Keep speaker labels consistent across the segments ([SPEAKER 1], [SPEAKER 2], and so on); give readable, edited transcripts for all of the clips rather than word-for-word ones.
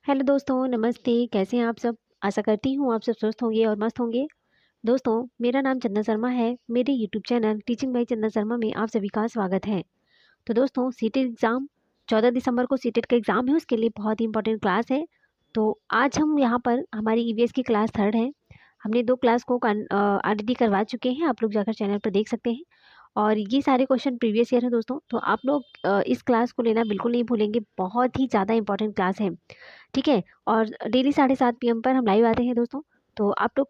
[SPEAKER 1] Hello दोस्तों, नमस्ते। कैसे हैं आप सब? आशा करती हूँ आप सब स्वस्थ होंगे और मस्त होंगे। दोस्तों, मेरा नाम चंदना शर्मा है। मेरे YouTube channel teaching by Chandana Sharma में आप सभी का स्वागत है। तो दोस्तों, सीटेट एग्ज़ाम 14 दिसंबर को सीटेट का एग्ज़ाम है, उसके लिए बहुत ही इंपॉर्टेंट क्लास है। तो आज हम यहाँ पर हमारी ईवीएस की क्लास 3rd है। हमने 2 क्लास को ऑलरेडी करवा चुके हैं, आप लोग जाकर चैनल पर देख सकते हैं। और ये सारे क्वेश्चन प्रीवियस ईयर हैं दोस्तों, तो आप लोग इस क्लास को लेना बिल्कुल नहीं भूलेंगे, बहुत ही ज़्यादा इंपॉर्टेंट क्लास है। ठीक है? और डेली 7:30 पीएम पर हम लाइव आते हैं दोस्तों, तो आप लोग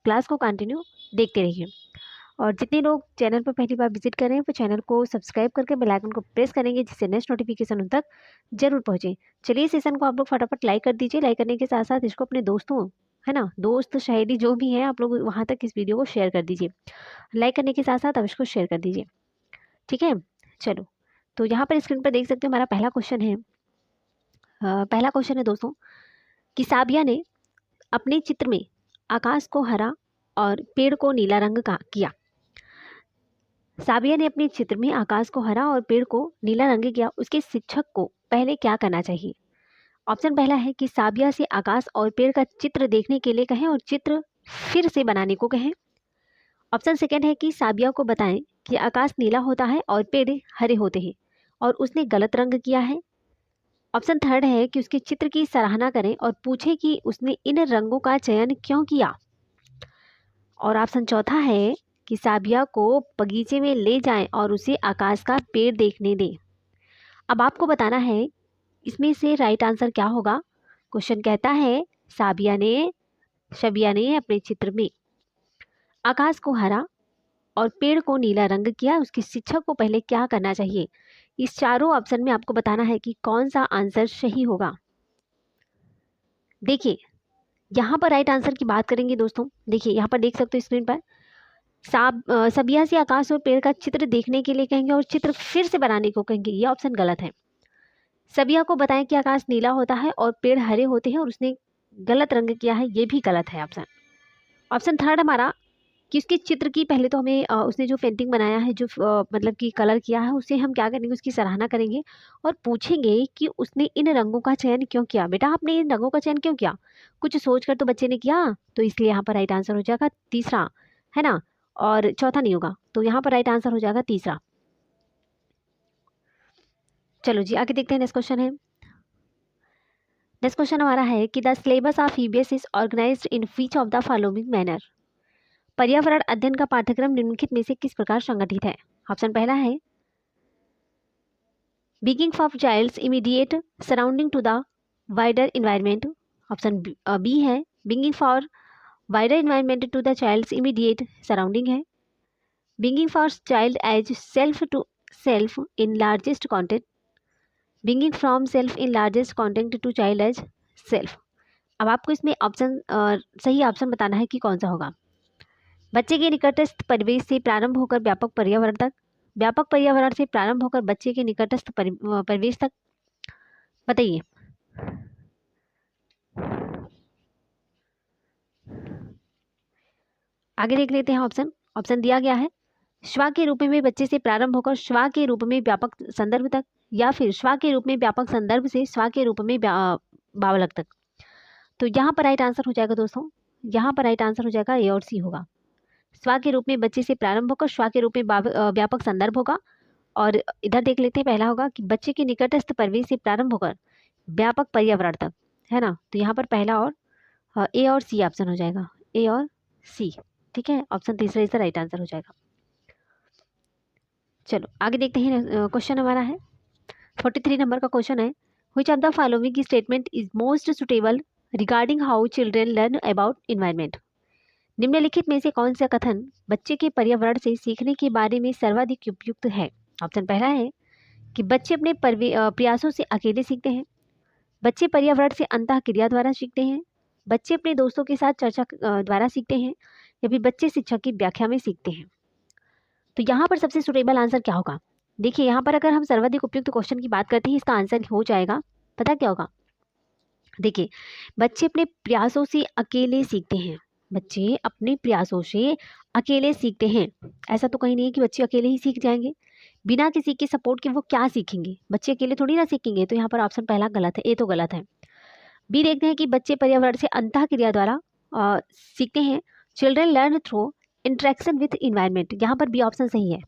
[SPEAKER 1] क्लास को कंटिन्यू देखते रहिए। और जितने लोग चैनल पर पहली बार विजिट कर रहे हैं वो चैनल को सब्सक्राइब करके बेल आइकन को प्रेस करेंगे, जिससे नेक्स्ट नोटिफिकेशन उन तक जरूर पहुंचे। चलिए, सेशन को आप लोग फटाफट लाइक कर दीजिए। लाइक करने के साथ साथ इसको अपने दोस्तों, है ना, दोस्त सहेली जो भी हैं, आप लोग वहां तक इस वीडियो को शेयर कर दीजिए। लाइक करने के साथ साथ अब इसको शेयर कर दीजिए। ठीक है, चलो। तो यहाँ पर स्क्रीन पर देख सकते हो हमारा पहला क्वेश्चन है। पहला क्वेश्चन है दोस्तों कि साबिया ने अपने चित्र में आकाश को हरा और पेड़ को नीला रंग का किया। साबिया ने अपने चित्र में आकाश को हरा और पेड़ को नीला रंग किया, उसके शिक्षक को पहले क्या करना चाहिए? ऑप्शन पहला है कि साबिया से आकाश और पेड़ का चित्र देखने के लिए कहें और चित्र फिर से बनाने को कहें। ऑप्शन सेकेंड है कि साबिया को बताएं कि आकाश नीला होता है और पेड़ हरे होते हैं और उसने गलत रंग किया है। ऑप्शन थर्ड है कि उसके चित्र की सराहना करें और पूछें कि उसने इन रंगों का चयन क्यों किया। और ऑप्शन चौथा है कि साबिया को बगीचे में ले जाएं और उसे आकाश का पेड़ देखने दें। अब आपको बताना है इसमें से राइट आंसर क्या होगा। क्वेश्चन कहता है शबिया ने अपने चित्र में आकाश को हरा और पेड़ को नीला रंग किया, उसके शिक्षक को पहले क्या करना चाहिए? इस चारों ऑप्शन में आपको बताना है कि कौन सा आंसर सही होगा। देखिए, यहाँ पर राइट आंसर की बात करेंगे दोस्तों। देखिए, यहाँ पर देख सकते हो स्क्रीन पर सबिया से आकाश और पेड़ का चित्र देखने के लिए कहेंगे और चित्र फिर से बनाने को कहेंगे, ये ऑप्शन गलत है। सबिया को बताएं कि आकाश नीला होता है और पेड़ हरे होते हैं और उसने गलत रंग किया है, ये भी गलत है ऑप्शन। ऑप्शन थर्ड हमारा कि उसके चित्र की पहले तो हमें उसने जो पेंटिंग बनाया है, जो मतलब कि कलर किया है, उसे हम क्या करेंगे, उसकी सराहना करेंगे और पूछेंगे कि उसने इन रंगों का चयन क्यों किया। बेटा, आपने इन रंगों का चयन क्यों किया? कुछ सोच कर तो बच्चे ने किया, तो इसलिए यहाँ पर राइट आंसर हो जाएगा तीसरा, है ना। और चौथा नहीं होगा, तो यहाँ पर राइट आंसर हो जाएगा तीसरा। चलो जी, आगे देखते हैं। नेक्स्ट क्वेश्चन है। नेक्स्ट क्वेश्चन हमारा है कि the syllabus of EVS is organised in which of the following manner. पर्यावरण अध्ययन का पाठ्यक्रम निम्नलिखित में से किस प्रकार संगठित है? ऑप्शन पहला है beginning for child's immediate surrounding to the wider environment. Option B है beginning for wider environment to the child's immediate surrounding है। Beginning for child as self to self in largest content. Beginning from self in largest content to child as self. अब आपको इसमें option सही option बताना है कि कौन सा होगा। बच्चे के निकटस्थ परिवेश से प्रारंभ होकर व्यापक पर्यावरण तक, व्यापक पर्यावरण से प्रारंभ होकर बच्चे के निकटस्थ परिवेश तक। बताइए। आगे देख लेते हैं ऑप्शन। ऑप्शन दिया गया है श्वा के रूप में बच्चे से प्रारंभ होकर श्वा के रूप में व्यापक संदर्भ तक, या फिर श्वा के रूप में व्यापक संदर्भ से श्वा के रूप में बावलक तक। तो यहाँ पर राइट आंसर हो जाएगा दोस्तों, यहाँ पर राइट आंसर हो जाएगा ए और सी होगा। स्वा के रूप में बच्चे से प्रारंभ होकर श्वा के रूप में व्यापक संदर्भ होगा। और इधर देख लेते हैं, पहला होगा कि बच्चे के निकटस्थ परिवेश से प्रारंभ होकर व्यापक पर्यावरण तक, है ना। तो यहाँ पर पहला और ए और सी ऑप्शन हो जाएगा, ए और सी। ठीक है, ऑप्शन तीसरा इसका राइट आंसर हो जाएगा। चलो आगे देखते हैं। क्वेश्चन हमारा है 43 नंबर का क्वेश्चन है which of the following statement is most suitable regarding how children learn about environment. निम्नलिखित में से कौन सा कथन बच्चे के पर्यावरण से सीखने के बारे में सर्वाधिक उपयुक्त है? ऑप्शन पहला है कि बच्चे अपने प्रयासों से अकेले सीखते हैं। बच्चे पर्यावरण से अंतः क्रिया द्वारा सीखते हैं। बच्चे अपने दोस्तों के साथ चर्चा द्वारा सीखते हैं, या फिर बच्चे शिक्षक की व्याख्या में सीखते हैं। तो यहाँ पर सबसे सुटेबल आंसर क्या होगा? देखिए, यहाँ पर अगर हम सर्वाधिक उपयुक्त क्वेश्चन की बात करते हैं, इसका आंसर हो जाएगा, पता क्या होगा? देखिए, बच्चे अपने प्रयासों से अकेले सीखते हैं। बच्चे अपने प्रयासों से अकेले सीखते हैं। ऐसा तो कहीं नहीं है कि बच्चे अकेले ही सीख जाएंगे। बिना किसी के सपोर्ट के वो क्या सीखेंगे? बच्चे अकेले थोड़ी ना सीखेंगे। तो यहाँ पर ऑप्शन पहला गलत है, ए तो गलत है। बी देखते हैं कि बच्चे पर्यावरण से अंतःक्रिया द्वारा सीखते हैं। Children learn through interaction with environment, यहाँ पर बी ऑप्शन सही है।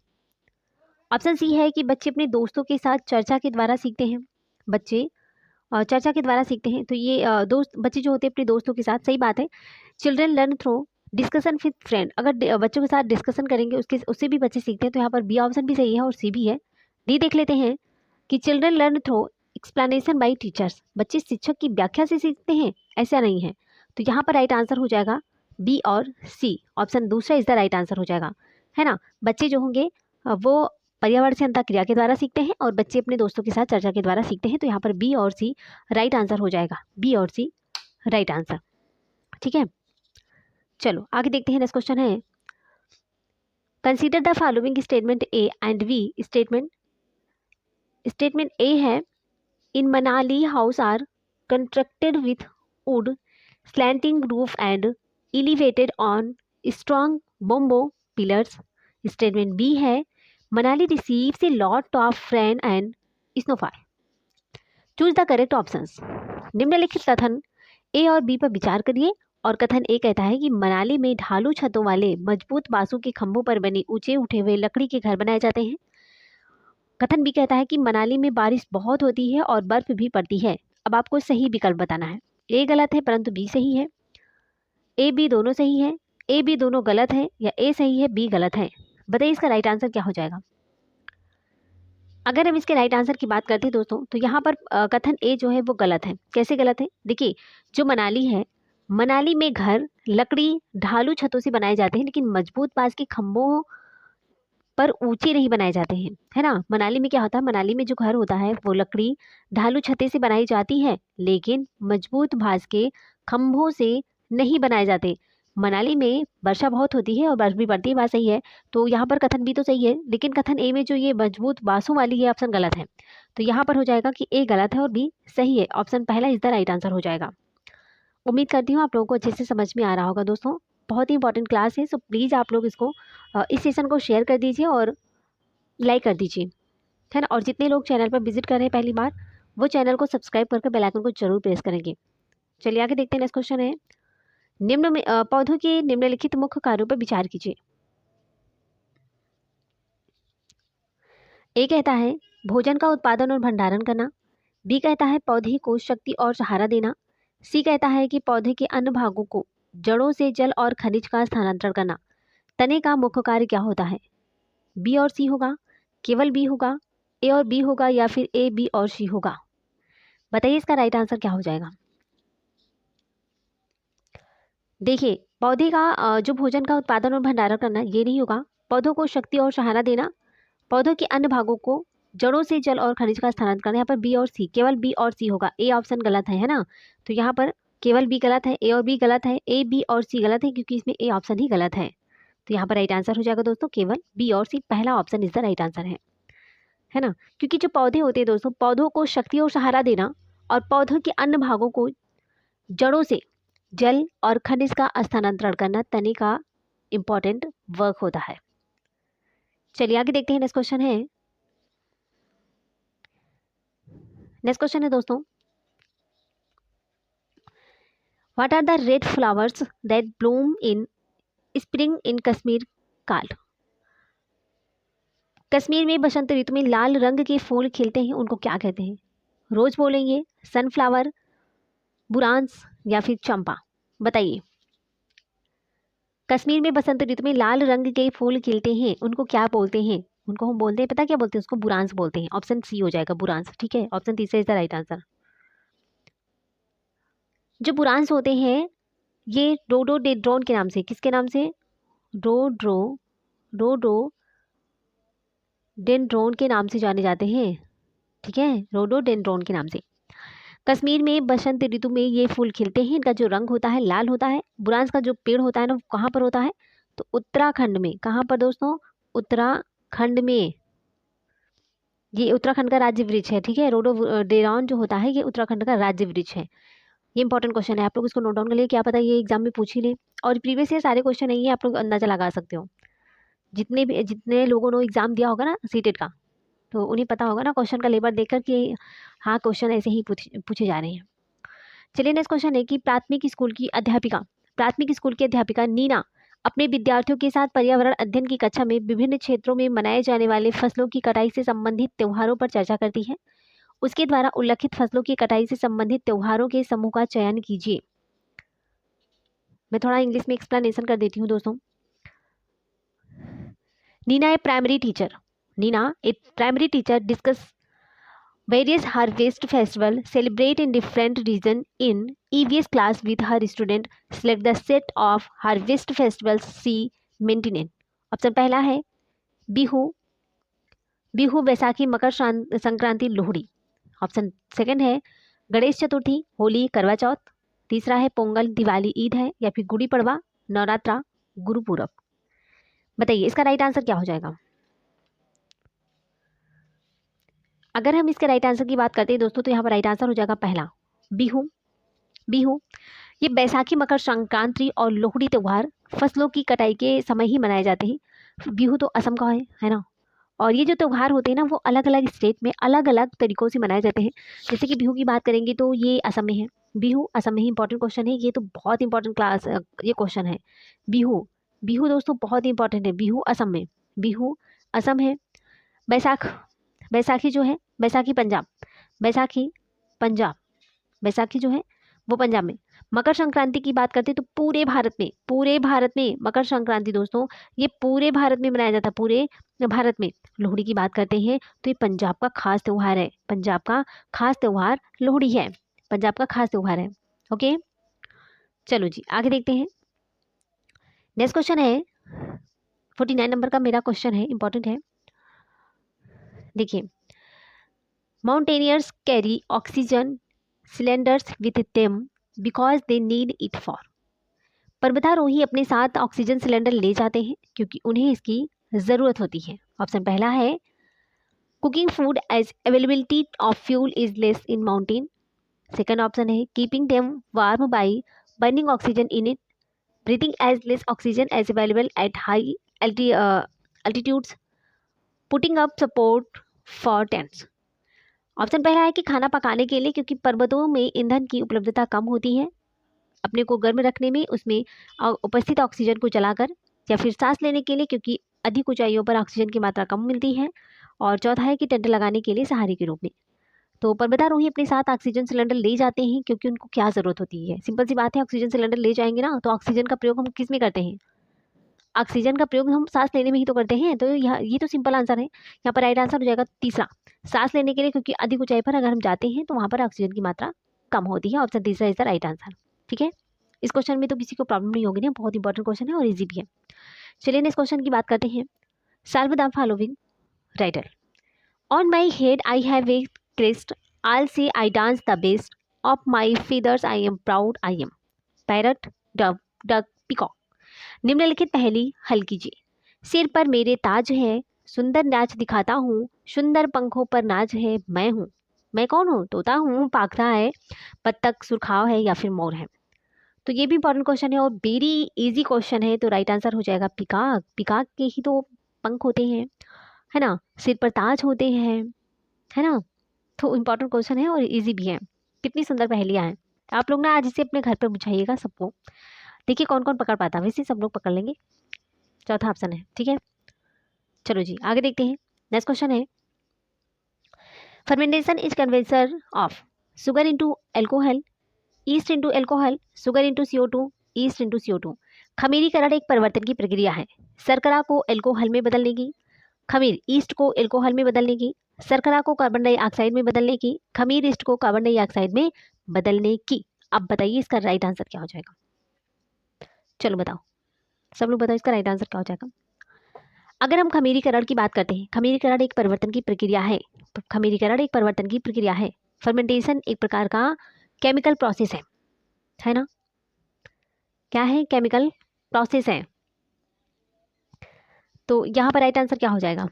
[SPEAKER 1] ऑप्शन सी है कि बच्चे अपने दोस्तों के साथ चर्चा के द्वारा सीखते हैं। बच्चे चर्चा के द्वारा सीखते हैं, तो ये दोस्त बच्चे जो होते हैं अपने दोस्तों के साथ, सही बात है। Children learn through discussion with friend, अगर बच्चों के साथ डिस्कशन करेंगे उससे भी बच्चे सीखते हैं, तो यहाँ पर बी ऑप्शन भी सही है और सी भी है। डी देख लेते हैं कि children learn through explanation by teachers, बच्चे शिक्षक की व्याख्या से सीखते हैं, ऐसा नहीं है। तो यहाँ पर राइट आंसर हो जाएगा बी और सी, ऑप्शन दूसरा इज द राइट आंसर हो जाएगा, है ना। बच्चे जो होंगे वो पर्यावरण से अंतःक्रिया के द्वारा सीखते हैं और बच्चे अपने दोस्तों के साथ चर्चा के द्वारा सीखते हैं, तो यहाँ पर बी और सी राइट आंसर हो जाएगा, बी और सी राइट आंसर। ठीक है, चलो आगे देखते हैं। नेक्स्ट क्वेश्चन है, consider the following statement A and B. Statement A है, in Manali house are constructed with wood slanting roof and elevated on strong bamboo pillars. Statement B है, Manali receives a lot of rain and snowfall. Choose the correct options. निम्नलिखित कथन ए और B पर विचार करिए। और कथन ए कहता है कि मनाली में ढालू छतों वाले मजबूत बांसों के खंभों पर बने ऊंचे उठे हुए लकड़ी के घर बनाए जाते हैं। कथन बी कहता है कि मनाली में बारिश बहुत होती है और बर्फ भी पड़ती है। अब आपको सही विकल्प बताना है। ए गलत है परंतु बी सही है, ए बी दोनों सही है, ए बी दोनों गलत है, या ए सही है बी गलत है। बताइए इसका राइट आंसर क्या हो जाएगा। अगर हम इसके राइट आंसर की बात करते हैं दोस्तों, तो यहाँ पर कथन ए जो है वो गलत है। कैसे गलत है, देखिए जो मनाली है, मनाली में घर लकड़ी ढालू छतों से बनाए जाते हैं, लेकिन मजबूत बांस के खंभों पर ऊंचे नहीं बनाए जाते हैं, है ना। मनाली में क्या होता है, मनाली में जो घर होता है वो लकड़ी ढालू छतें से बनाई जाती है, लेकिन मजबूत बांस के खंभों से नहीं बनाए जाते। मनाली में वर्षा बहुत होती है और बर्फ भी पड़ती है, बात सही है। तो यहाँ पर कथन बी तो सही है, लेकिन कथन ए में जो ये मजबूत बांसों वाली है ऑप्शन गलत है। तो यहाँ पर हो जाएगा कि ए गलत है और बी सही है, ऑप्शन पहला इज द राइट आंसर हो जाएगा। उम्मीद करती हूँ आप लोगों को अच्छे से समझ में आ रहा होगा दोस्तों। बहुत ही इंपॉर्टेंट क्लास है, सो प्लीज़ आप लोग इसको इस सेशन को शेयर कर दीजिए और लाइक कर दीजिए, है ना। और जितने लोग चैनल पर विजिट कर रहे हैं पहली बार, वो चैनल को सब्सक्राइब करके बेल आइकन को जरूर प्रेस करेंगे। चलिए आगे देखते हैं। नेक्स्ट क्वेश्चन है, निम्न में पौधों के निम्नलिखित मुख्य कार्यों पर विचार कीजिए। ए कहता है भोजन का उत्पादन और भंडारण करना। बी कहता है पौधे को शक्ति और सहारा देना। सी कहता है कि पौधे के अन्य भागों को जड़ों से जल और खनिज का स्थानांतरण करना। तने का मुख्य कार्य क्या होता है। बी और सी होगा, केवल बी होगा, ए और बी होगा, या फिर ए बी और सी होगा। बताइए इसका राइट आंसर क्या हो जाएगा। देखिए पौधे का जो भोजन का उत्पादन और भंडारण करना, ये नहीं होगा। पौधों को शक्ति और सहारा देना, पौधों के अन्य भागों को जड़ों से जल और खनिज का स्थानांतरण करना, यहाँ पर बी और सी, केवल बी और सी होगा। ए ऑप्शन गलत है ना। तो यहाँ पर केवल बी गलत है, ए और बी गलत है, ए बी और सी गलत है, क्योंकि इसमें ए ऑप्शन ही गलत है। तो यहाँ पर राइट आंसर हो जाएगा दोस्तों केवल बी और सी, पहला option is the right answer है ना। क्योंकि जो पौधे होते हैं दोस्तों, पौधों को शक्ति और सहारा देना और पौधों के अन्य भागों को जड़ों से जल और खनिज का स्थानांतरण करना तने का इंपॉर्टेंट वर्क होता है। चलिए आगे देखते हैं। नेक्स्ट क्वेश्चन है, दोस्तों, what are the red flowers that bloom in spring in Kashmir called. Kashmir में बसंत ऋतु में लाल रंग के फूल खिलते हैं, उनको क्या कहते हैं। रोज बोलेंगे, सनफ्लावर, बुरांस, या फिर चंपा। बताइए कश्मीर में बसंत ऋतु में लाल रंग के फूल खिलते हैं, उनको क्या बोलते हैं। उनको हम बोलते हैं, पता क्या बोलते हैं उसको, बुरांस बोलते हैं। ऑप्शन सी हो जाएगा बुरांस, ठीक है। ऑप्शन तीसरा इज द राइट आंसर। जो बुरांस होते हैं ये रोडोडेंड्रॉन के नाम से, किसके नाम से, रोडोडेंड्रॉन के नाम से जाने जाते हैं, ठीक है, रोडोडेंड्रॉन के नाम से। कश्मीर में बसंत ऋतु में ये फूल खिलते हैं, इनका जो रंग होता है लाल होता है। बुरांस का जो पेड़ होता है ना, वो कहाँ पर होता है, तो उत्तराखंड में। कहाँ पर दोस्तों, उत्तराखंड में। ये उत्तराखंड का राज्य वृक्ष है, ठीक है। रोडोडेंड्रॉन जो होता है ये उत्तराखंड का राज्य वृक्ष है। ये इंपॉर्टेंट क्वेश्चन है, आप लोग इसको नोट डाउन कर लिए, क्या पता ये एग्जाम में पूछ ही ले। और प्रीवियस ईयर सारे क्वेश्चन नहीं है, आप लोग अंदाजा लगा सकते हो। जितने लोगों ने एग्जाम दिया होगा ना सीटेट का, तो उन्हें पता होगा ना क्वेश्चन का लेबर देखकर कि हाँ क्वेश्चन ऐसे ही पूछे जा रहे हैं। चलिए नेक्स्ट क्वेश्चन है कि प्राथमिक स्कूल की अध्यापिका नीना अपने विद्यार्थियों के साथ पर्यावरण अध्ययन की कक्षा में विभिन्न क्षेत्रों में मनाए जाने वाले फसलों की कटाई से संबंधित त्योहारों पर चर्चा करती है। उसके द्वारा उल्लेखित फसलों की कटाई से संबंधित त्योहारों के समूह का चयन कीजिए। मैं थोड़ा इंग्लिश में एक्सप्लेनेशन कर देती हूँ दोस्तों। Neena a primary teacher discuss various harvest festival celebrate in different region in EVS class with her student. Select the set of harvest festivals she maintain. Option पहला है बिहू, बैसाखी, मकर संक्रांति, लोहड़ी। ऑप्शन सेकंड है गणेश चतुर्थी, होली, करवा चौथ। तीसरा है पोंगल, दिवाली, ईद है, या फिर गुड़ी पड़वा, नवरात्रा, गुरुपूरब। बताइए इसका राइट आंसर क्या हो जाएगा। अगर हम इसके राइट आंसर की बात करते हैं दोस्तों तो यहाँ पर राइट आंसर हो जाएगा पहला बिहू। ये बैसाखी, मकर संक्रांति और लोहड़ी त्योहार फसलों की कटाई के समय ही मनाए जाते हैं। बिहू तो असम का है ना। और ये जो त्योहार होते हैं ना वो अलग अलग स्टेट में अलग अलग तरीकों से मनाए जाते हैं। जैसे कि बिहू की बात करेंगे तो ये असम में है। बिहू असम में ही इंपॉर्टेंट क्वेश्चन है, ये तो बहुत इंपॉर्टेंट ये क्वेश्चन है। बिहू दोस्तों बहुत इंपॉर्टेंट है। बिहू असम है। बैसाखी जो है बैसाखी जो है वो पंजाब में। मकर संक्रांति की बात करते हैं तो पूरे भारत में मकर संक्रांति दोस्तों ये पूरे भारत में मनाया जाता है, पूरे भारत में। लोहड़ी की बात करते हैं तो ये पंजाब का खास त्योहार है। पंजाब का खास त्योहार लोहड़ी है। ओके चलो जी आगे देखते हैं। नेक्स्ट क्वेश्चन है 49 नंबर का मेरा क्वेश्चन है, इंपॉर्टेंट है। देखिए mountaineers carry oxygen cylinders with them because they need it for. पर्वतारोही अपने साथ ऑक्सीजन सिलेंडर ले जाते हैं क्योंकि उन्हें इसकी ज़रूरत होती है। ऑप्शन पहला है cooking food as availability of fuel is less in mountain. Second option है keeping them warm by burning oxygen in it, breathing as less oxygen as available at high altitudes, putting up support for tents. Option पहला है कि खाना पकाने के लिए क्योंकि पर्वतों में ईंधन की उपलब्धता कम होती है, अपने को गर्म रखने में उसमें उपस्थित ऑक्सीजन को जलाकर, या फिर सांस लेने के लिए क्योंकि अधिक ऊंचाइयों पर ऑक्सीजन की मात्रा कम मिलती है, और चौथा है कि टेंट लगाने के लिए सहारे के रूप में। तो पर्वतारोही अपने साथ ऑक्सीजन सिलेंडर ले जाते हैं क्योंकि उनको क्या ज़रूरत होती है। सिंपल सी बात है, ऑक्सीजन सिलेंडर ले जाएंगे ना तो ऑक्सीजन का प्रयोग हम किस में करते हैं, ऑक्सीजन का प्रयोग हम सांस लेने में ही तो करते हैं। तो ये तो सिंपल आंसर है। यहाँ पर राइट आंसर हो जाएगा तीसरा, सांस लेने के लिए क्योंकि अधिक ऊंचाई पर अगर हम जाते हैं तो वहाँ पर ऑक्सीजन की मात्रा कम होती है। ऑप्शन तीसरा इज द राइट आंसर। ठीक है, इस क्वेश्चन में तो किसी को प्रॉब्लम नहीं होगी ना, बहुत इंपॉर्टेंट क्वेश्चन है और इजी भी है। चलिए नेक्स्ट क्वेश्चन की बात करते हैं। Solve the following writer. On my head I have a crest, I'll say I dance the best. Of my feathers I am proud I am. Parrot, Dove, duck, peacock. निम्नलिखित पहेली हल कीजिए। सिर पर मेरे ताज है, सुंदर नाच दिखाता हूँ, सुंदर पंखों पर नाच है, मैं हूँ। मैं कौन हूँ? तोता हूँ, पाखरा है, बत्तख, सुरखाव है, या फिर मोर है। तो ये भी इंपॉर्टेंट क्वेश्चन है और वेरी इजी क्वेश्चन है। तो राइट आंसर हो जाएगा पिकाक। पिकाक के ही तो पंख होते हैं, है ना, सिर पर ताज होते हैं, है ना। तो इम्पॉर्टेंट क्वेश्चन है और इजी भी है। कितनी सुंदर पहेलियाँ हैं। आप लोग ना आज इसे अपने घर पर बुझाइएगा सबको, देखिए कौन कौन पकड़ पाता है। वैसे सब लोग पकड़ लेंगे, चौथा ऑप्शन है। ठीक है, चलो जी आगे देखते हैं। नेक्स्ट क्वेश्चन है fermentation is conversion of sugar into alcohol, east into alcohol, sugar into CO2, east into CO2। खमीरीकरण एक परिवर्तन की प्रक्रिया है, शर्करा को एल्कोहल में बदलने की, खमीर ईस्ट को एल्कोहल में बदलने की, शर्करा को कार्बन डाइऑक्साइड में बदलने की, खमीर ईस्ट को कार्बन डाइऑक्साइड में बदलने की। अब बताइए इसका राइट आंसर क्या हो जाएगा। चलो बताओ, सब लोग बताओ इसका राइट आंसर क्या हो जाएगा। अगर हम खमीरीकरण की बात करते हैं, खमीरीकरण एक परिवर्तन की प्रक्रिया है। खमीरीकरण एक परिवर्तन की प्रक्रिया है। फर्मेंटेशन एक प्रकार का केमिकल प्रोसेस है ना। क्या है? केमिकल प्रोसेस है। तो यहाँ पर राइट आंसर क्या हो जाएगा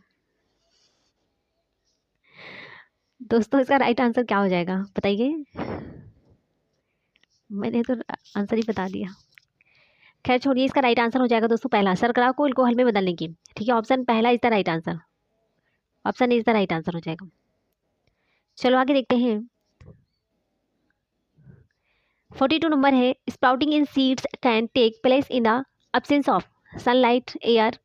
[SPEAKER 1] दोस्तों, इसका राइट आंसर क्या हो जाएगा बताइए। मैंने तो आंसर ही बता दिया। खैर छोड़िए, इसका राइट आंसर हो जाएगा दोस्तों पहला, शर्करा को अल्कोहल में बदलने की। ठीक है, ऑप्शन पहला is the right answer. Option is the right answer हो जाएगा। चलो आगे देखते हैं। 42 नंबर है, sprouting in seeds can take place in the absence of sunlight, air,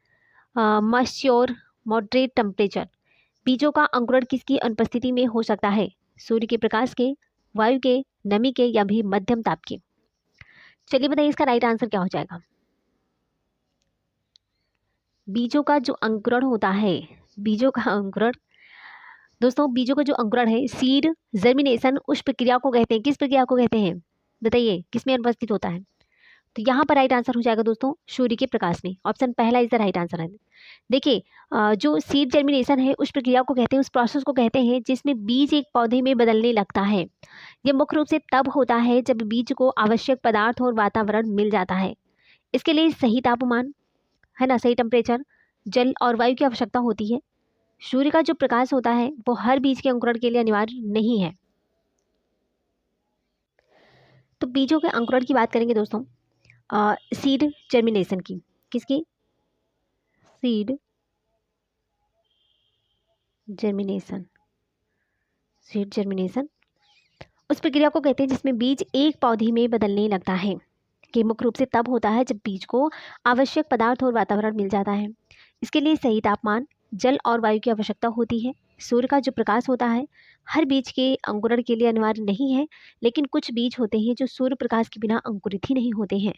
[SPEAKER 1] moisture, moderate temperature. बीजों का अंकुरण किसकी अनुपस्थिति में हो सकता है? सूर्य के प्रकाश के, वायु के, नमी के या भी मध्यम ताप के। चलिए बताइए इसका राइट आंसर क्या हो जाएगा। बीजों का जो अंकुरण होता है, बीजों का अंकुरण, दोस्तों बीजों का जो अंकुरण है, सीड जर्मिनेशन, उस प्रक्रिया को कहते हैं। किस प्रक्रिया को कहते हैं बताइए, किसमें अनुपस्थित होता है? तो यहाँ पर राइट आंसर हो जाएगा दोस्तों सूर्य के प्रकाश में। ऑप्शन पहला इज द राइट आंसर है। देखिए जो सीड जर्मिनेशन है उस प्रक्रिया को कहते हैं, उस प्रोसेस को कहते हैं जिसमें बीज एक पौधे में बदलने लगता है। ये मुख्य रूप से तब होता है जब बीज को आवश्यक पदार्थ और वातावरण मिल जाता है। इसके लिए सही तापमान, है ना, सही टेम्परेचर, जल और वायु की आवश्यकता होती है। सूर्य का जो प्रकाश होता है वो हर बीज के अंकुरण के लिए अनिवार्य नहीं है। तो बीजों के अंकुरण की बात करेंगे दोस्तों, सीड जर्मिनेशन की। किसकी? Seed germination. सीड जर्मिनेशन उस प्रक्रिया को कहते हैं जिसमें बीज एक पौधे में बदलने लगता है। कि मुख्य रूप से तब होता है जब बीज को आवश्यक पदार्थ और वातावरण मिल जाता है। इसके लिए सही तापमान, जल और वायु की आवश्यकता होती है। सूर्य का जो प्रकाश होता है हर बीज के अंकुरण के लिए अनिवार्य नहीं है, लेकिन कुछ बीज होते हैं जो सूर्य प्रकाश के बिना अंकुरित ही नहीं होते हैं।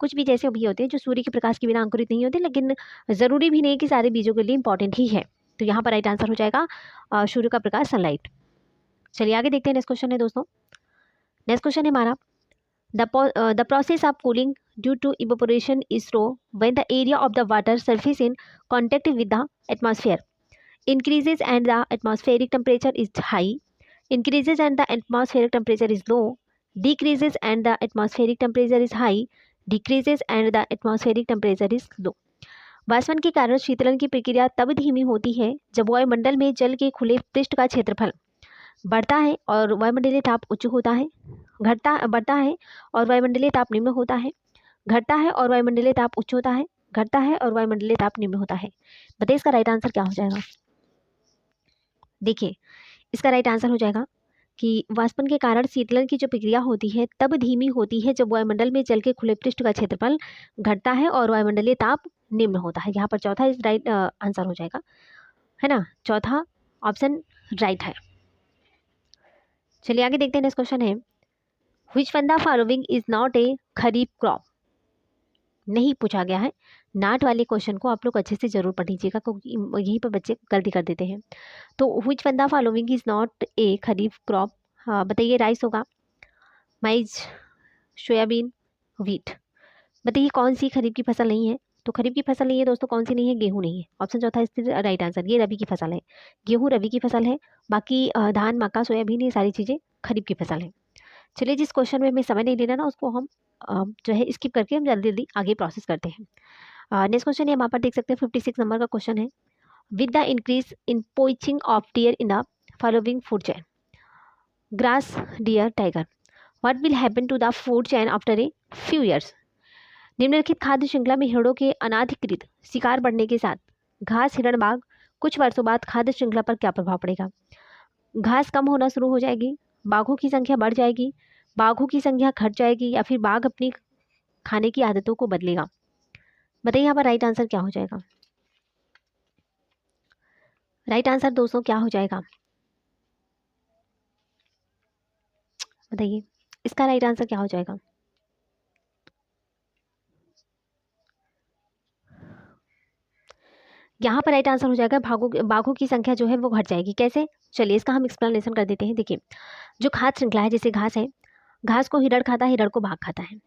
[SPEAKER 1] कुछ बीज ऐसे भी होते हैं जो सूर्य के प्रकाश के बिना अंकुरित नहीं होते, लेकिन ज़रूरी भी नहीं कि सारे बीजों के लिए इंपॉर्टेंट ही है। तो यहाँ पर राइट आंसर हो जाएगा सूर्य का प्रकाश, सनलाइट। चलिए आगे देखते हैं। नेक्स्ट क्वेश्चन है दोस्तों, नेक्स्ट क्वेश्चन है हमारा, the process of cooling due to evaporation is slow when the area of the water surface in contact with the atmosphere increases and the atmospheric temperature is high, increases and the atmospheric temperature is low, decreases and the atmospheric temperature is high, decreases and the atmospheric temperature is low। वाष्पन के कारण शीतलन की प्रक्रिया तब धीमी होती है जब वायुमंडल में जल के खुले पृष्ठ का क्षेत्रफल बढ़ता है और वायुमंडलीय ताप उच्च होता है, बढ़ता है और वायुमंडलीय ताप निम्न होता है, घटता है और वायुमंडलीय ताप उच्च होता है, घटता है और वायुमंडलीय ताप निम्न होता है। बताइए इसका राइट आंसर क्या हो जाएगा। देखिए इसका राइट आंसर हो जाएगा कि वाष्पन के कारण शीतलन की जो प्रक्रिया होती है तब धीमी होती है जब वायुमंडल में जल के खुले पृष्ठ का क्षेत्रफल घटता है और वायुमंडलीय ताप निम्न होता है। यहाँ पर चौथा इस राइट आंसर हो जाएगा, है ना, चौथा ऑप्शन राइट है। चलिए आगे देखते हैं। नेक्स्ट क्वेश्चन है, which one the following is not a kharif crop. नहीं पूछा गया है। नाट वाले क्वेश्चन को आप लोग अच्छे से जरूर पढ़ लीजिएगा क्योंकि यहीं पर बच्चे गलती कर देते हैं। तो which one the following is not a kharif crop. हाँ बताइए, राइस होगा, माइज, सोयाबीन, व्हीट। बताइए कौन सी खरीफ की फसल नहीं है। तो खरीफ की फसल नहीं है दोस्तों, कौन सी नहीं है, गेहूं नहीं है। ऑप्शन चौथा इसका राइट आंसर। ये रबी की फसल है, गेहूं रबी की फसल है, बाकी धान, मक्का, सोयाबीन ये सारी चीज़ें खरीफ की फसल है। चलिए जिस क्वेश्चन में हमें समय नहीं लेना ना उसको हम जो है स्किप करके हम जल्दी जल्दी आगे प्रोसेस करते हैं। नेक्स्ट क्वेश्चन है, हम यहाँ पर देख सकते हैं 56 नंबर का क्वेश्चन है, with the increase in poaching of deer in the following food chain, grass, deer, tiger, what will happen to the food chain after a few years. निम्नलिखित खाद्य श्रृंखला में हिरणों के अनाधिकृत शिकार बढ़ने के साथ घास हिरण बाघ कुछ वर्षों बाद खाद्य श्रृंखला पर क्या प्रभाव पड़ेगा। घास कम होना शुरू हो जाएगी, बाघों की संख्या बढ़ जाएगी, बाघों की संख्या घट जाएगी, या फिर बाघ अपनी खाने की आदतों को बदलेगा। बताइए यहाँ पर राइट आंसर क्या हो जाएगा। राइट आंसर दोस्तों क्या हो जाएगा, बताइए इसका राइट आंसर क्या हो जाएगा। यहाँ पर राइट आंसर हो जाएगा बाघों की संख्या जो है वो घट जाएगी। कैसे, चलिए इसका हम एक्सप्लेनेशन कर देते हैं। देखिए जो खाद्य श्रृंखला है, जैसे घास है, घास को हिरण खाता है, हिरण को बाघ खाता है।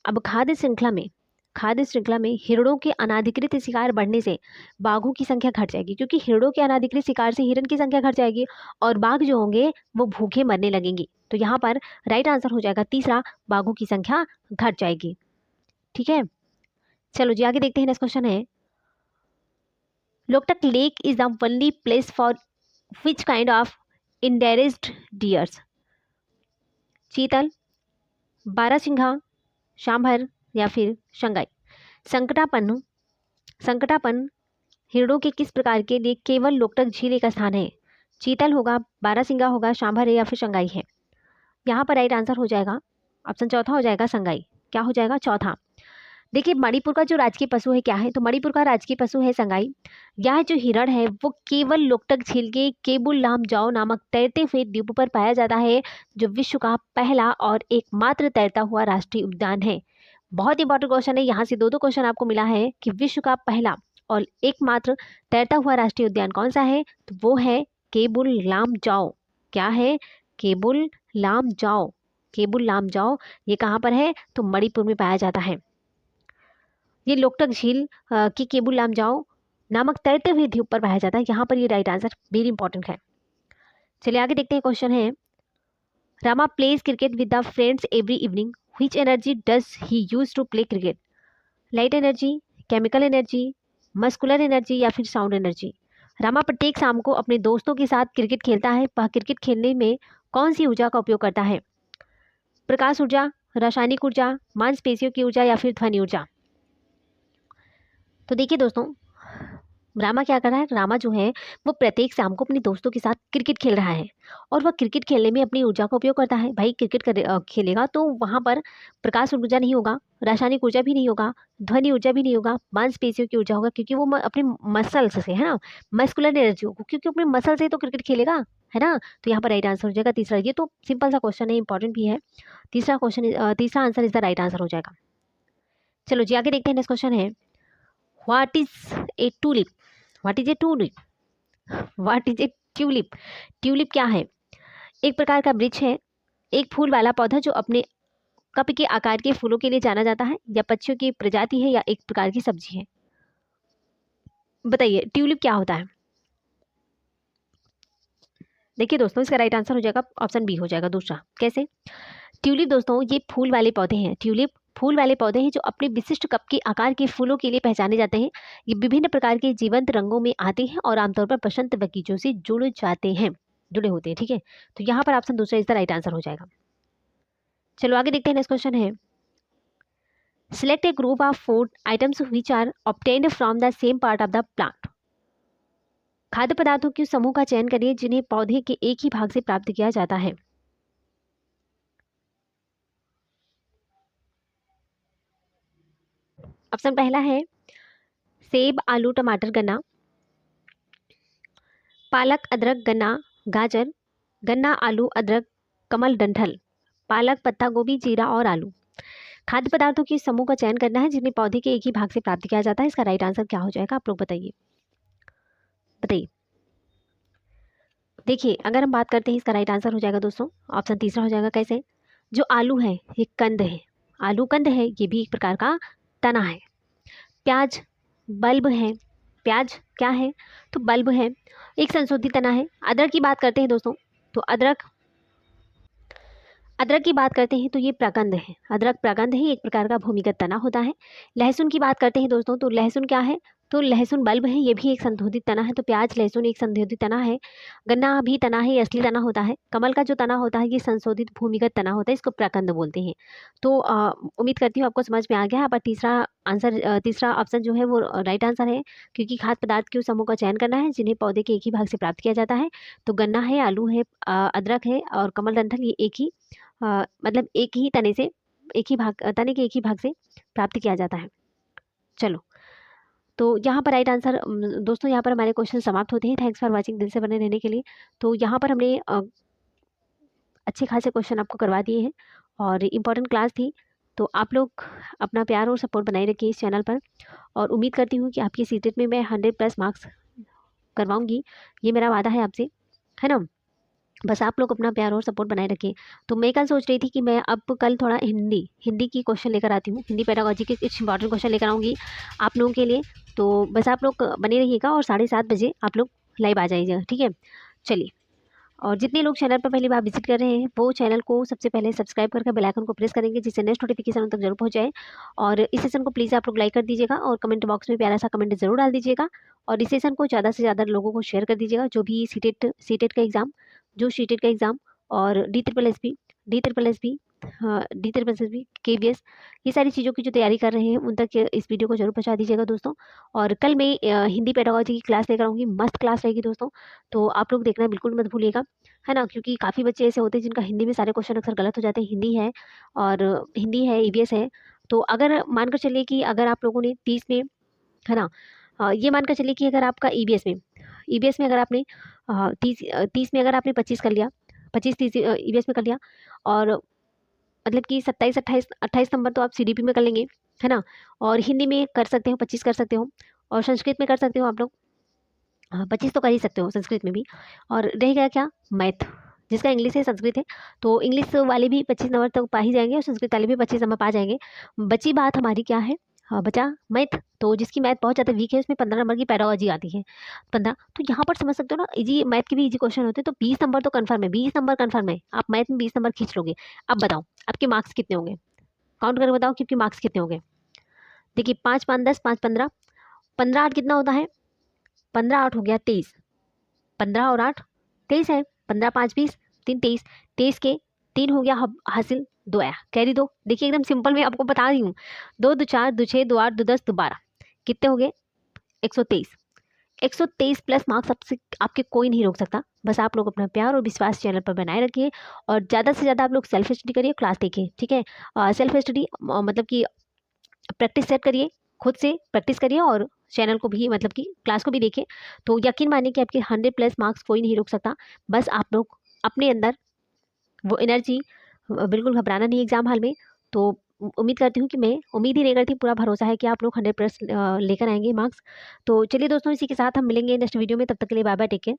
[SPEAKER 1] अब खाद्य श्रृंखला में हिरणों के अनाधिकृत शिकार बढ़ने से बाघों की संख्या घट जाएगी, क्योंकि हिरणों के अनाधिकृत शिकार से हिरण की संख्या घट जाएगी और बाघ जो होंगे वो भूखे मरने लगेंगे। तो यहाँ पर राइट आंसर हो जाएगा तीसरा, बाघों की संख्या घट जाएगी। ठीक है, चलो जी आगे देखते हैं। नेक्स्ट क्वेश्चन है, Loktak lake is the only place for which kind of इंडेरेस्ड डियर्स, चीतल, बारहसिंघा, सांभर या फिर शंगाई। संकटापन हिरणों के किस प्रकार के लिए केवल लोकटक झील एक स्थान है। चीतल होगा, बारहसिंगा होगा, सांभर है या फिर शंगाई है। यहाँ पर राइट आंसर हो जाएगा ऑप्शन चौथा हो जाएगा संगाई। क्या हो जाएगा? चौथा। देखिए मणिपुर का जो राजकीय पशु है क्या है? तो मणिपुर का राजकीय पशु है संगाई। यह जो हिरण है वो केवल लोकटक झील के केबुल लामजाओ नामक तैरते हुए द्वीप पर पाया जाता है, जो विश्व का पहला और एकमात्र तैरता हुआ राष्ट्रीय उद्यान है। बहुत इंपॉर्टेंट क्वेश्चन है, यहाँ से दो दो क्वेश्चन आपको मिला है कि विश्व का पहला और एकमात्र तैरता हुआ राष्ट्रीय उद्यान कौन सा है? तो वो है केबुल लामजाओ। क्या है? केबुल लामजाओ। केबुल लामजाओ ये कहाँ पर है? तो मणिपुर में पाया जाता है। ये लोकटक झील की केबुल लामजाओ नामक तैरते हुए द्वीप पर पाया जाता है। यहाँ पर ये राइट आंसर वेरी इंपॉर्टेंट है। चलिए आगे देखते हैं क्वेश्चन है, Rama plays cricket with the friends every evening, which energy does he use to play cricket? Light energy, chemical energy, muscular energy या फिर साउंड एनर्जी? रामा प्रत्येक शाम को अपने दोस्तों के साथ क्रिकेट खेलता है। वह क्रिकेट खेलने में कौन सी ऊर्जा का उपयोग करता है? प्रकाश ऊर्जा, रासायनिक ऊर्जा, मांसपेशियों की ऊर्जा या फिर ध्वनि ऊर्जा? तो देखिए दोस्तों, रामा क्या कर रहा है? रामा जो है वो प्रत्येक शाम को अपने दोस्तों के साथ क्रिकेट खेल रहा है और वह क्रिकेट खेलने में अपनी ऊर्जा का उपयोग करता है। भाई क्रिकेट खेलेगा तो वहाँ पर प्रकाश ऊर्जा नहीं होगा, रासायनिक ऊर्जा भी नहीं होगा, ध्वनि ऊर्जा भी नहीं होगा, मांसपेशियों की ऊर्जा होगा, क्योंकि वो अपने मसल्स से है ना, मस्कुलर एनर्जी होगी, क्योंकि अपने मसल से तो क्रिकेट खेलेगा, है ना। तो यहाँ पर राइट आंसर हो जाएगा तीसरा। ये तो सिंपल सा क्वेश्चन है, इंपॉर्टेंट भी है। तीसरा क्वेश्चन, तीसरा answer is the right answer हो जाएगा। चलो जी आगे देखते हैं। नेक्स्ट क्वेश्चन है, what is a tulip? What is a tulip? What is a tulip? Tulip क्या है? एक प्रकार का वृक्ष है, एक फूल वाला पौधा जो अपने कप के आकार के फूलों के लिए जाना जाता है, या पक्षियों की प्रजाति है, या एक प्रकार की सब्जी है? बताइए ट्यूलिप क्या होता है? देखिए दोस्तों, इसका राइट आंसर हो जाएगा ऑप्शन बी हो जाएगा, दूसरा। कैसे? ट्यूलिप दोस्तों ये फूल वाले पौधे हैं। ट्यूलिप फूल वाले पौधे हैं जो अपने विशिष्ट कप के आकार के फूलों के लिए पहचाने जाते हैं। ये विभिन्न प्रकार के जीवंत रंगों में आते हैं और आमतौर पर बसंत बगीचों से जुड़े होते हैं। ठीक है, तो यहाँ पर ऑप्शन दूसरा इसका राइट आंसर हो जाएगा। चलो आगे देखते हैं। नेक्स्ट क्वेश्चन है, select a group of food items which are obtained from the same part of the plant. खाद्य पदार्थों के समूह का चयन करिए जिन्हें पौधे के एक ही भाग से प्राप्त किया जाता है। ऑप्शन पहला है सेब, आलू, टमाटर, गन्ना, पालक, अदरक, गन्ना, गाजर, गन्ना, आलू, अदरक, कमल, डंठल, पालक, पत्ता गोभी, जीरा और आलू। खाद्य पदार्थों के समूह का चयन करना है जिन्हें पौधे के एक ही भाग से प्राप्त किया जाता है। इसका राइट आंसर क्या हो जाएगा? आप लोग बताइए। बताइए। देखिए अगर हम बात करते हैं, इसका राइट आंसर हो जाएगा दोस्तों ऑप्शन तीसरा हो जाएगा। कैसे? जो आलू है ये कंद है, आलू कंद है, ये भी एक प्रकार का तना है। प्याज बल्ब है, प्याज क्या है? तो बल्ब है, एक संशोधित तना है। अदरक की बात करते हैं दोस्तों, तो अदरक की बात करते हैं तो ये प्रकंद है। अदरक प्रकंद है, एक प्रकार का भूमिगत तना होता है। लहसुन की बात करते हैं दोस्तों, तो लहसुन क्या है? तो लहसुन बल्ब है, ये भी एक संशोधित तना है। तो प्याज लहसुन एक संशोधित तना है। गन्ना भी तना है, ये असली तना होता है। कमल का जो तना होता है ये संशोधित भूमिगत तना होता है, इसको प्रकंद बोलते हैं। तो उम्मीद करती हूँ आपको समझ में आ गया है। पर तीसरा ऑप्शन जो है वो राइट आंसर है, क्योंकि खाद्य पदार्थ के उस समूह का चयन करना है जिन्हें पौधे के एक ही भाग से प्राप्त किया जाता है। तो गन्ना है, आलू है, अदरक है और कमल डंठल, ये एक ही मतलब एक ही तने के एक ही भाग से प्राप्त किया जाता है। चलो, तो यहाँ पर राइट आंसर दोस्तों, यहाँ पर हमारे क्वेश्चन समाप्त होते हैं। थैंक्स फॉर वाचिंग, दिल से बने रहने के लिए। तो यहाँ पर हमने अच्छे खासे क्वेश्चन आपको करवा दिए हैं और इम्पोर्टेंट क्लास थी। तो आप लोग अपना प्यार और सपोर्ट बनाए रखिए इस चैनल पर, और उम्मीद करती हूँ कि आपकी सीटेट में मैं 100+ मार्क्स करवाऊँगी। ये मेरा वादा है आपसे, है ना। बस आप लोग अपना प्यार और सपोर्ट बनाए रखिए। तो मैं कल सोच रही थी कि मैं अब कल थोड़ा हिंदी की क्वेश्चन लेकर आती हूँ, हिंदी पेडागोजी के कुछ इंपॉर्टेंट क्वेश्चन लेकर आऊँगी आप लोगों के लिए। तो बस आप लोग बने रहिएगा और 7:30 बजे आप लोग लाइव आ जाइएगा, ठीक है। चलिए, और जितने लोग चैनल पर पहली बार विजिट कर रहे हैं वो चैनल को सबसे पहले सब्सक्राइब करके बेल आइकन को प्रेस करेंगे, जिससे नेक्स्ट नोटिफिकेशन उन तक जरूर पहुँच जाए। और इस सेशन को प्लीज़ आप लोग लाइक कर दीजिएगा और कमेंट बॉक्स में प्यारा सा कमेंट जरूर डाल दीजिएगा। और इस सेशन को ज़्यादा से ज़्यादा लोगों को शेयर कर दीजिएगा, जो भी सीटेट का एग्ज़ाम और D triple S B KVS, ये सारी चीज़ों की जो तैयारी कर रहे हैं उन तक इस वीडियो को जरूर पहुंचा दीजिएगा दोस्तों। और कल मैं हिंदी पेडागोजी की क्लास लेकर आऊँगी, मस्त क्लास रहेगी दोस्तों, तो आप लोग देखना बिल्कुल मत भूलिएगा, है ना? क्योंकि काफ़ी बच्चे ऐसे होते हैं जिनका हिंदी में सारे क्वेश्चन अक्सर गलत हो जाते हैं। हिंदी है, ईवीएस है। तो अगर मानकर चलिए कि अगर आप लोगों ने 30 में, है ना? ये मानकर चलिए कि अगर आपका ईवीएस में अगर आपने 30 में अगर आपने 25 कर लिया, 25-30 ईवीएस में कर लिया, और मतलब कि 27, 28, 28 नंबर तो आप सीडीपी में कर लेंगे, है ना? और हिंदी में कर सकते हो, 25 कर सकते हो, और संस्कृत में कर सकते हो आप लोग। 25 तो कर ही सकते हो संस्कृत में भी। और रह गया क्या? मैथ, जिसका इंग्लिश है, संस्कृत है, तो इंग्लिश वाले भी 25 नंबर तक पा ही जाएँगे और संस्कृत वाले भी 25 नंबर पा जाएँगे। बची बात हमारी क्या है? बचा मैथ, तो जिसकी मैथ बहुत ज़्यादा वीक है उसमें 15 नंबर की पेडागोजी आती है। 15, तो यहाँ पर समझ सकते हो ना, ईज़ी मैथ के भी ईज़ी क्वेश्चन होते हैं, तो 20 नंबर तो कन्फर्म है, 20 नंबर कन्फर्म है। आप मैथ में 20 नंबर खींच लोगे। अब बताओ आपके मार्क्स कितने होंगे? काउंट करके बताओ कि आपके मार्क्स कितने होंगे? देखिए 5, 5, 10, 5, 15, 15, 8 कितना होता है? 15, 8 हो गया 23। 15 और 8 23 है। 15, 5, 20, 3 23। 23 के 3 हो गया हासिल, 2 आया, कैरी 2। देखिए एकदम सिंपल मैं आपको बता रही हूँ। 2 2 4 2 6 2 8 2 10 2 12, कितने हो गए? 123। 123 प्लस मार्क्स आपसे आपके कोई नहीं रोक सकता। बस आप लोग अपना प्यार और विश्वास चैनल पर बनाए रखिए, और ज़्यादा से ज़्यादा आप लोग सेल्फ स्टडी करिए, क्लास देखिए, ठीक है? सेल्फ स्टडी मतलब कि प्रैक्टिस सेट करिए, खुद से प्रैक्टिस करिए, और चैनल को भी मतलब कि क्लास को भी देखिए। तो यकीन मानिए कि आपके 100 प्लस मार्क्स कोई नहीं रोक सकता। बस आप लोग अपने अंदर वो एनर्जी, बिल्कुल घबराना नहीं एग्ज़ाम हॉल में। तो उम्मीद करती हूँ कि मैं उम्मीद ही नहीं करती, पूरा भरोसा है कि आप लोग 100 प्लस लेकर आएँगे मार्क्स। तो चलिए दोस्तों, इसी के साथ हम मिलेंगे नेक्स्ट वीडियो में। तब तक के लिए बाय बाय, टेक केयर।